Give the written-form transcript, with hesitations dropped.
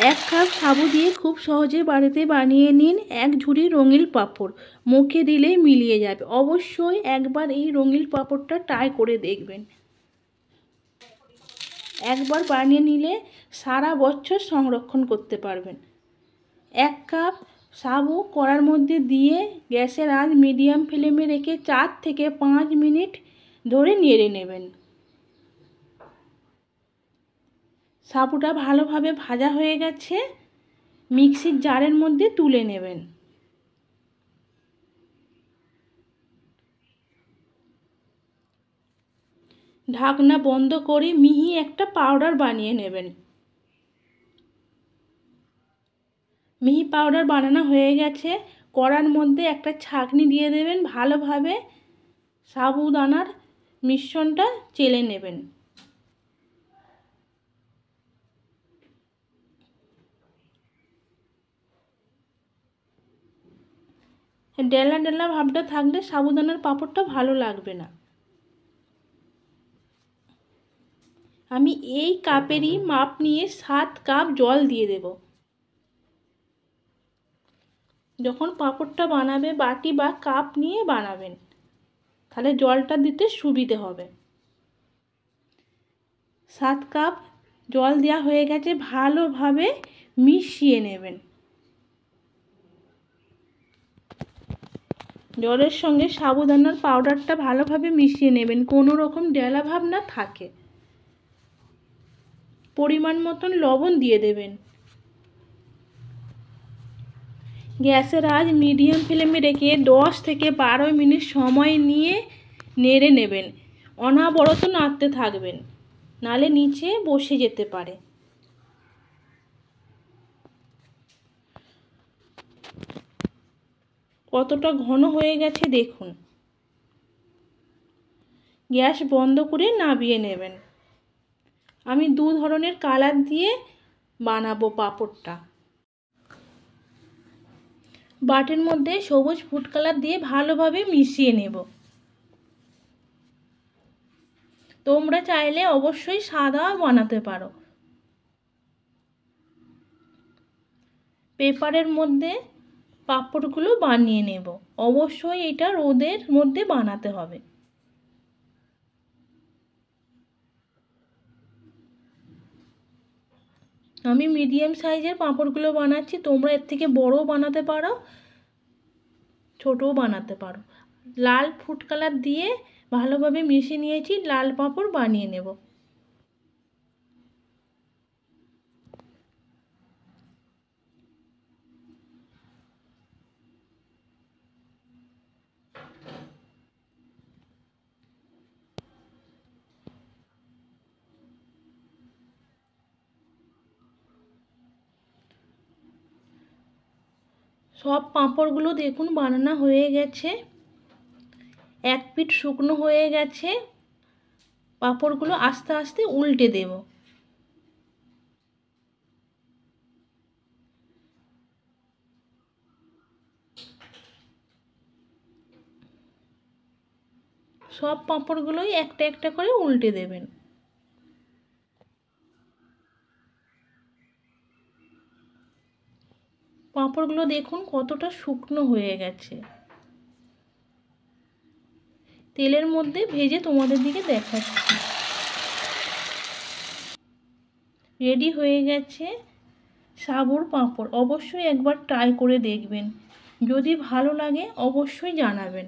এক কাপ সাবু দিয়ে খুব সহজে বাড়িতে বানিয়ে নিন এক ঝুড়ি রঙিন পাঁপড়। মুখে দিলেই মিলিয়ে যাবে। অবশ্যই একবার এই রঙিন পাঁপড়টা ট্রাই করে দেখবেন। একবার বানিয়ে নিলে সারা বছর সংরক্ষণ করতে পারবেন। এক কাপ সাবু কড়ার মধ্যে দিয়ে গ্যাসের আঁচ মিডিয়াম ফ্লেমে রেখে 4 থেকে 5 মিনিট ধরে নেড়ে নেবেন। সাবুটা ভালোভাবে ভাজা হয়ে গেছে, মিক্সির জারের মধ্যে তুলে নেবেন। ঢাকনা বন্ধ করে মিহি একটা পাউডার বানিয়ে নেবেন। মিহি পাউডার বানানো হয়ে গেছে। কড়ার মধ্যে একটা ছাঁকনি দিয়ে দেবেন। ভালোভাবে সাবুদানার মিশ্রণটা চেলে নেবেন। ডেলা ডেলা ভাবটা থাকলে সাবুদানার পাঁপড়টা ভালো লাগবে না। আমি এই কাপেরই মাপ নিয়ে 7 কাপ জল দিয়ে দেব। যখন পাঁপড়টা বানাবে বাটি বা কাপ নিয়ে বানাবেন, তাহলে জলটা দিতে সুবিধে হবে। 7 কাপ জল দেওয়া হয়ে গেছে, ভালোভাবে মিশিয়ে নেবেন। জলের সঙ্গে সাবুদানার পাউডারটা ভালোভাবে মিশিয়ে নেবেন, কোনো রকম ডেলা ভাব না থাকে। পরিমাণ মতন লবণ দিয়ে দেবেন। গ্যাসের আঁচ মিডিয়াম ফ্লেমে রেখে 10 থেকে 12 মিনিট সময় নিয়ে নেড়ে নেবেন। অনবরত নাড়তে থাকবেন, নালে নিচে বসে যেতে পারে। কতটা ঘন হয়ে গেছে দেখুন। গ্যাস বন্ধ করে নামিয়ে নেবেন। আমি 2 ধরনের কালার দিয়ে বানাবো পাঁপড়টা। বাটির মধ্যে সবুজ ফুড কালার দিয়ে ভালোভাবে মিশিয়ে নেব। তোমরা চাইলে অবশ্যই সাদা বানাতে পারো। পেপারের মধ্যে পাঁপড়গুলো বানিয়ে নেব। অবশ্যই এটা রোদের মধ্যে বানাতে হবে। আমি মিডিয়াম সাইজের পাঁপড়গুলো বানাচ্ছি, তোমরা এর থেকে বড়ও বানাতে পারো, ছোটও বানাতে পারো। লাল ফুড কালার দিয়ে ভালোভাবে মিশিয়ে নিয়েছি, লাল পাঁপড় বানিয়ে নেব। সব পাঁপড়গুলো দেখুন বানানো হয়ে গেছে। এক পিঠ শুকনো হয়ে গেছে। পাঁপড়গুলো আস্তে আস্তে উল্টে দেব। সব পাঁপড়গুলোই একটা একটা করে উল্টে দেবেন। পাঁপড়গুলো দেখুন কতটা শুকনো হয়ে গেছে। তেলের মধ্যে ভেজে তোমাদের দিকে দেখাচ্ছি। রেডি হয়ে গেছে সাবুর পাঁপড়। অবশ্যই একবার ট্রাই করে দেখবেন। যদি ভালো লাগে অবশ্যই জানাবেন।